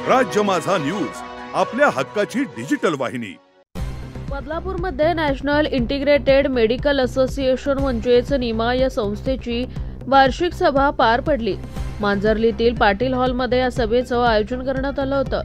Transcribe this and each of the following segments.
राज्य माझा न्यूज, आपल्या हक्काची डिजिटल वाहिनी। बदलापूरमध्ये नॅशनल इंटिग्रेटेड मेडिकल असोसिएशन म्हणजेच निमा या संस्थेची वार्षिक सभा पार पडली। मांजर्लीतील पाटील हॉलमध्ये या सभेचं आयोजन करण्यात आलं होतं।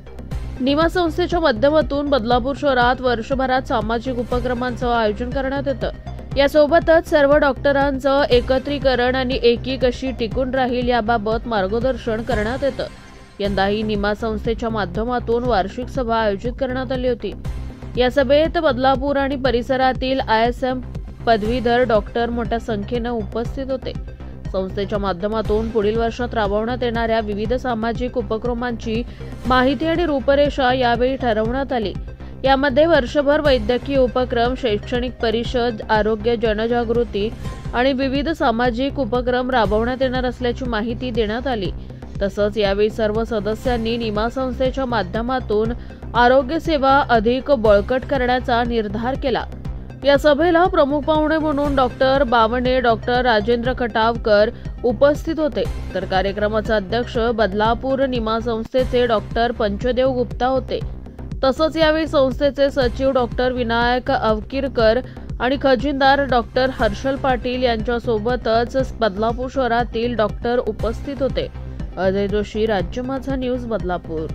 निमा संस्थेच्या माध्यमातून बदलापूर शहरात वर्षभरात सामाजिक उपक्रमांचं आयोजन करण्यात येतं। यासोबतच सर्व डॉक्टरांचं एकत्रीकरण आणि एकी कशी टिकून राहील याबाबत मार्गदर्शन करण्यात येतं। यंदाही निमा संस्थेच्या माध्यमातून वार्षिक सभा आयोजित करण्यात आली होती। या सभेत बदलापूर आणि परिसरातील ISM पदवीधर डॉक्टर मोठ्या संख्येने उपस्थित होते। संस्थेच्या माध्यमातून पुढील वर्षात राबवण्यात येणाऱ्या विविध सामाजिक उपक्रमांची माहिती आणि रूपरेषा यावेळी ठरवण्यात आली। यामध्ये वर्षभर वैद्यकीय उपक्रम, शैक्षणिक परिषद, आरोग्य जनजागृती आणि विविध सामाजिक उपक्रम राबवण्यात येणार असल्याची माहिती देण्यात आली। तसंच यावेळी सर्व सदस्यांनी निमा संस्थेच्या माध्यमातून आरोग्य सेवा अधिक बळकट करण्याचा निर्धार केला। या सभेला प्रमुख पाहुणे म्हणून डॉक्टर बावणे, डॉक्टर राजेंद्र खटावकर उपस्थित होते, तर कार्यक्रमाचे अध्यक्ष बदलापूर निमा संस्थेचे डॉक्टर पंचदेव गुप्ता होते। तसंच यावेळी संस्थेचे सचिव डॉक्टर विनायक अवकिरकर आणि खजिनदार डॉक्टर हर्षल पाटील यांच्यासोबतच बदलापूर शहरातील डॉक्टर उपस्थित होते। अजय जोशी, राज्य माझा न्यूज, बदलापूर।